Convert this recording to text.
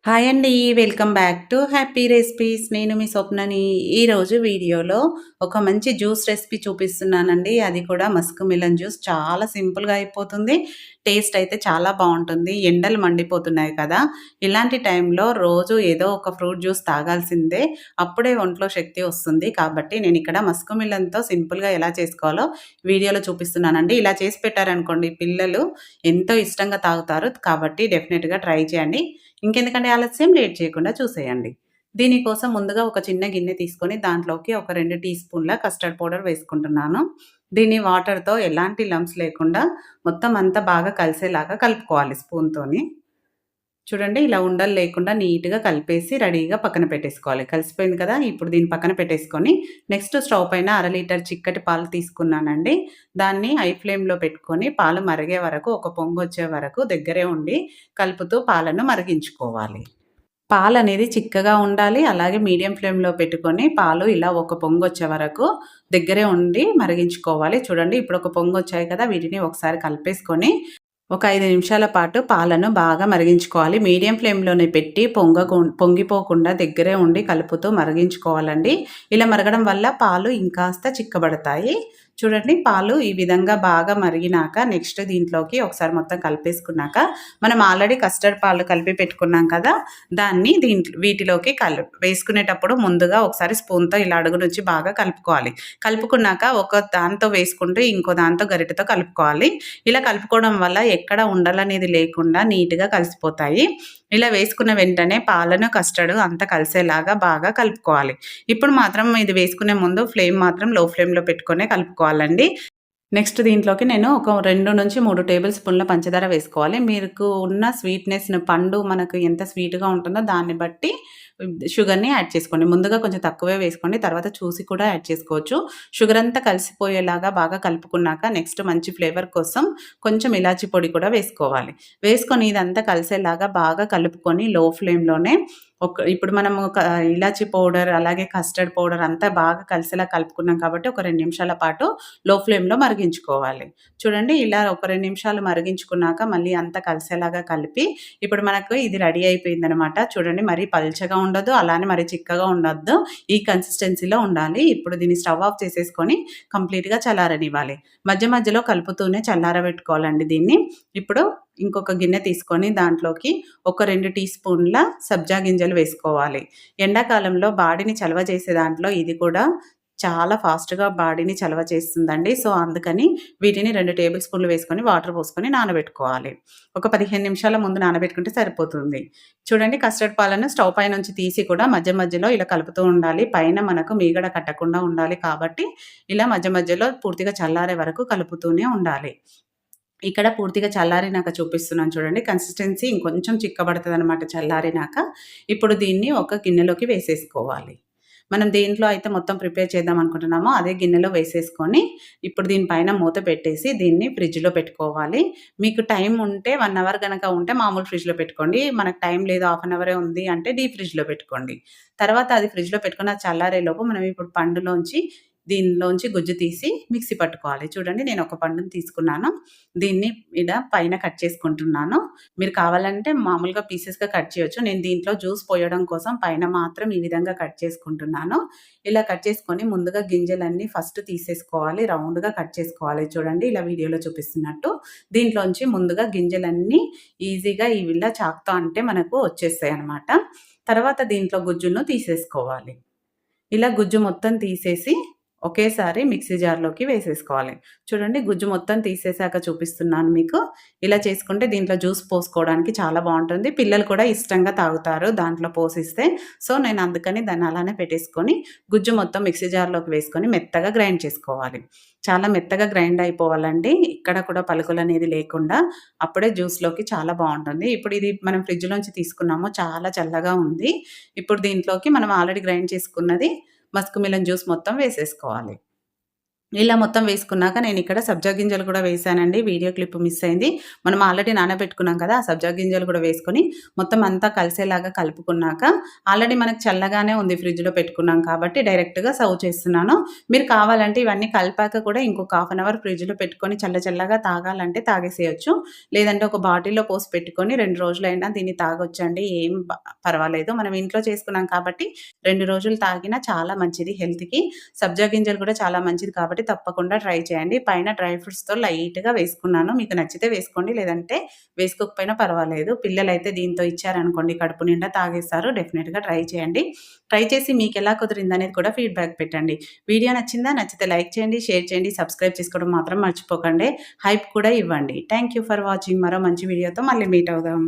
Hi అండి. Welcome back to happy recipes. నేను మీ స్వప్నని. ఈరోజు వీడియోలో ఒక మంచి జ్యూస్ రెసిపీ చూపిస్తున్నానండి. అది కూడా మస్క్ మిలన్ జ్యూస్. చాలా సింపుల్‌గా అయిపోతుంది. టేస్ట్ అయితే చాలా బావుంటుంది. ఎండలు మండిపోతున్నాయి కదా! ఇలాంటి టైంలో రోజు ఏదో ఒక ఫ్రూట్ జ్యూస్ తాగాల్సిందే. అప్పుడే ఒంట్లో శక్తి వస్తుంది. కాబట్టి నేనిక్కడ మస్క్ మిలన్‌తో సింపుల్‌గా ఎలా చేసుకోవాలో వీడియోలో చూపిస్తున్నానండి. ఇలా చేసి పెట్టారనుకోండి పిల్లలు ఎంతో ఇష్టంగా తాగుతారు. కాబట్టి డెఫినిట్‌గా ట్రై చేయండి. ఇంకెందుకంటే ఆలస్యం లేట్ చేయకుండా చూసేయండి. దీనికోసం ముందుగా ఒక చిన్న గిన్నె తీసుకొని దాంట్లోకి ఒక 2 టీ స్పూన్ల కస్టర్డ్ పౌడర్ వేసుకుంటున్నాను. దీన్ని వాటర్‌తో ఎలాంటి లంప్స్ లేకుండా మొత్తం అంతా బాగా కలిసేలాగా కలుపుకోవాలి స్పూన్‌తోని. చూడండి ఇలా ఉండలు లేకుండా నీట్‌గా కలిపేసి రెడీగా పక్కన పెట్టేసుకోవాలి. కలిసిపోయింది కదా! ఇప్పుడు దీన్ని పక్కన పెట్టేసుకొని నెక్స్ట్ స్టవ్ పైన అర లీటర్ చిక్కటి పాలు తీసుకున్నానండి. దాన్ని హై ఫ్లేమ్‌లో పెట్టుకొని పాలు మరిగే వరకు ఒక పొంగొచ్చే వరకు దగ్గరే ఉండి కలుపుతూ పాలను మరిగించుకోవాలి. పాలనేది చిక్కగా ఉండాలి. అలాగే మీడియం ఫ్లేమ్‌లో పెట్టుకొని పాలు ఇలా ఒక పొంగొచ్చే వరకు దగ్గరే ఉండి మరిగించుకోవాలి. చూడండి ఇప్పుడు ఒక పొంగొచ్చాయి కదా! వీటిని ఒకసారి కలిపేసుకొని ఒక 5 నిమిషాల పాటు పాలను బాగా మరిగించుకోవాలి. మీడియం ఫ్లేమ్‌లోనే పెట్టి పొంగిపోకుండా దగ్గరే ఉండి కలుపుతూ మరిగించుకోవాలండి. ఇలా మరగడం వల్ల పాలు ఇంకాస్త చిక్కబడతాయి. చూడండి పాలు ఈ విధంగా బాగా మరిగినాక నెక్స్ట్ దీంట్లోకి ఒకసారి మొత్తం కలిపేసుకున్నాక మనం ఆల్రెడీ కస్టర్డ్ పాలు కలిపి పెట్టుకున్నాం కదా! దాన్ని వీటిలోకి వేసుకునేటప్పుడు ముందుగా ఒకసారి స్పూన్‌తో ఇలా అడుగు నుంచి బాగా కలుపుకోవాలి. కలుపుకున్నాక ఒక దాంతో వేసుకుంటూ ఇంకో దాంతో గరిటెతో కలుపుకోవాలి. ఇలా కలుపుకోవడం వల్ల ఎక్కడ ఉండలనేది లేకుండా నీట్‌గా కలిసిపోతాయి. ఇలా వేసుకున్న వెంటనే పాలను, కస్టర్డ్ అంతా కలిసేలాగా బాగా కలుపుకోవాలి. ఇప్పుడు మాత్రం ఇది వేసుకునే ముందు ఫ్లేమ్ మాత్రం లో ఫ్లేమ్‌లో పెట్టుకొనే కలుపుకోవాలండి. నెక్స్ట్ దీంట్లోకి నేను ఒక 2-3 టేబుల్ స్పూన్ల పంచదార వేసుకోవాలి. మీకు ఉన్న స్వీట్‌నెస్‌ని పండు మనకు ఎంత స్వీట్‌గా ఉంటుందో దాన్ని బట్టి షుగర్‌ని యాడ్ చేసుకోండి. ముందుగా కొంచెం తక్కువే వేసుకోండి. తర్వాత చూసి కూడా యాడ్ చేసుకోవచ్చు. షుగర్ అంతా కలిసిపోయేలాగా బాగా కలుపుకున్నాక నెక్స్ట్ మంచి ఫ్లేవర్ కోసం కొంచెం ఇలాచీ పొడి కూడా వేసుకోవాలి. వేసుకొని ఇదంతా కలిసేలాగా బాగా కలుపుకొని లో ఫ్లేమ్‌లోనే ఇప్పుడు మనము ఇలాచీ పౌడర్, అలాగే కస్టర్డ్ పౌడర్ అంతా బాగా కలిసేలా కలుపుకున్నాం కాబట్టి ఒక 2 నిమిషాల పాటు లో ఫ్లేమ్‌లో మరిగించుకోవాలి. చూడండి ఇలా ఒక 2 నిమిషాలు మరిగించుకున్నాక మళ్ళీ అంతా కలిసేలాగా కలిపి ఇప్పుడు మనకు ఇది రెడీ అయిపోయిందనమాట. చూడండి మరీ పల్చగా ఉండదు, అలానే మరీ చిక్కగా ఉండొద్దు. ఈ కన్సిస్టెన్సీలో ఉండాలి. ఇప్పుడు దీన్ని స్టవ్ ఆఫ్ చేసేసుకొని కంప్లీట్‌గా చల్లారనివ్వాలి. మధ్య మధ్యలో కలుపుతూనే చల్లారబెట్టుకోవాలండి దీన్ని. ఇప్పుడు ఇంకొక గిన్నె తీసుకొని దాంట్లోకి ఒక 2 టీ స్పూన్ల సబ్జా గింజలు వేసుకోవాలి. ఎండాకాలంలో బాడీని చలవ చేసే దాంట్లో ఇది కూడా చాలా ఫాస్ట్‌గా బాడీని చలవ చేస్తుందండి. సో, అందుకని వీటిని 2 టేబుల్ స్పూన్లు వేసుకొని వాటర్ పోసుకొని నానబెట్టుకోవాలి. ఒక 15 నిమిషాల ముందు నానబెట్టుకుంటే సరిపోతుంది. చూడండి కస్టర్డ్ పాలను స్టవ్ పైనుంచి తీసి కూడా మధ్య మధ్యలో ఇలా కలుపుతూ ఉండాలి. పైన మనకు మీగడ కట్టకుండా ఉండాలి కాబట్టి ఇలా మధ్య మధ్యలో పూర్తిగా చల్లారే వరకు కలుపుతూనే ఉండాలి. ఇక్కడ పూర్తిగా చల్లారినాక చూపిస్తున్నాను చూడండి. కన్సిస్టెన్సీ ఇంకొంచెం చిక్కబడతదనమాట చల్లారినాక. ఇప్పుడు దీన్ని ఒక గిన్నెలోకి వేసేసుకోవాలి. మనం దేంట్లో అయితే మొత్తం ప్రిపేర్ చేద్దాం అనుకుంటున్నామో అదే గిన్నెలో వేసేసుకొని, ఇప్పుడు దీని పైన మూత పెట్టేసి దీన్ని ఫ్రిడ్జ్‌లో పెట్టుకోవాలి. మీకు టైం ఉంటే 1 అవర్ గనక ఉంటే మామూలు ఫ్రిడ్జ్‌లో పెట్టుకోండి. మనకు టైం లేదు హాఫ్ అన్ అవరే ఉంది అంటే డీప్ ఫ్రిడ్జ్‌లో పెట్టుకోండి. తర్వాత అది ఫ్రిడ్జ్‌లో పెట్టుకొని అది చల్లారేలోపు మనం ఇప్పుడు దీనిలోంచి గుజ్జు తీసి మిక్సీ పట్టుకోవాలి. చూడండి నేను ఒక పండుని తీసుకున్నాను. దీన్ని ఇలా పైన కట్ చేసుకుంటున్నాను. మీరు కావాలంటే మామూలుగా పీసెస్‌గా కట్ చేయొచ్చు. నేను దీంట్లో జ్యూస్ పోయడం కోసం పైన మాత్రం ఈ విధంగా కట్ చేసుకుంటున్నాను. ఇలా కట్ చేసుకొని ముందుగా గింజలన్నీ ఫస్ట్ తీసేసుకోవాలి. రౌండ్‌గా కట్ చేసుకోవాలి. చూడండి ఇలా వీడియోలో చూపిస్తున్నట్టు. దీంట్లోంచి ముందుగా గింజలన్నీ ఈజీగా ఇలా చాకుతో అంటే మనకు వచ్చేస్తాయన్నమాట. తర్వాత దీంట్లో గుజ్జును తీసేసుకోవాలి. ఇలా గుజ్జు మొత్తం తీసేసి ఒకేసారి మిక్సీ జార్‌లోకి వేసేసుకోవాలి. చూడండి గుజ్జు మొత్తం తీసేసాక చూపిస్తున్నాను మీకు. ఇలా చేసుకుంటే దీంట్లో జ్యూస్ పోసుకోవడానికి చాలా బావుంటుంది. పిల్లలు కూడా ఇష్టంగా తాగుతారు దాంట్లో పోసిస్తే. సో, నేను అందుకని దాన్ని అలానే పెట్టేసుకొని గుజ్జు మొత్తం మిక్సీ జార్‌లోకి వేసుకొని మెత్తగా గ్రైండ్ చేసుకోవాలి. చాలా మెత్తగా గ్రైండ్ అయిపోవాలండి. ఎక్కడ కూడా పలుకులనేది లేకుండా. అప్పుడే జ్యూస్‌లోకి చాలా బావుంటుంది. ఇప్పుడు ఇది మనం ఫ్రిడ్జ్‌లోంచి తీసుకున్నాము. చాలా చల్లగా ఉంది. ఇప్పుడు దీంట్లోకి మనం ఆల్రెడీ గ్రైండ్ చేసుకున్నది మస్క్ మిలన్ జ్యూస్ మొత్తం వేసేసుకోవాలి. ఇలా మొత్తం వేసుకున్నాక నేనిక్కడ సబ్జా గింజలు కూడా వేశానండి. వీడియో క్లిప్ మిస్ అయింది. మనం ఆల్రెడీ నానబెట్టుకున్నాం కదా! ఆ సబ్జా గింజలు కూడా వేసుకొని మొత్తం అంతా కలిసేలాగా కలుపుకున్నాక ఆల్రెడీ మనకు చల్లగానే ఉంది ఫ్రిడ్జ్‌లో పెట్టుకున్నాం కాబట్టి డైరెక్ట్‌గా సర్వ్ చేస్తున్నాను. మీరు కావాలంటే ఇవన్నీ కలిపాక కూడా ఇంకొక హాఫ్ అన్ అవర్ ఫ్రిడ్జ్‌లో పెట్టుకొని చల్లగా తాగాలంటే తాగేసేయొచ్చు. లేదంటే ఒక బాటిల్‌లో పోసి పెట్టుకొని 2 రోజులైనా దీన్ని తాగొచ్చండి. ఏం పర్వాలేదు. మనం ఇంట్లో చేసుకున్నాం కాబట్టి 2 రోజులు తాగినా చాలా మంచిది హెల్త్‌కి. సబ్జా గింజలు కూడా చాలా మంచిది కాబట్టి తప్పకుండా ట్రై చేయండి. పైన డ్రై ఫ్రూట్స్‌తో లైట్‌గా వేసుకున్నాను. మీకు నచ్చితే వేసుకోండి. లేదంటే వేసుకోకపోయినా పర్వాలేదు. పిల్లలైతే దీంతో ఇచ్చారనుకోండి కడుపు నిండా తాగేస్తారు. డెఫినిట్‌గా ట్రై చేయండి. ట్రై చేసి మీకెలా కుదిరిందనేది కూడా ఫీడ్‌బ్యాక్ పెట్టండి. వీడియో నచ్చిందా? నచ్చితే లైక్ చేయండి, షేర్ చేయండి, సబ్స్క్రైబ్ చేసుకోవడం మాత్రం మర్చిపోకండి. హైప్ కూడా ఇవ్వండి. Thank you for watching. మరో మంచి వీడియోతో మళ్ళీ మీట్ అవుదాం.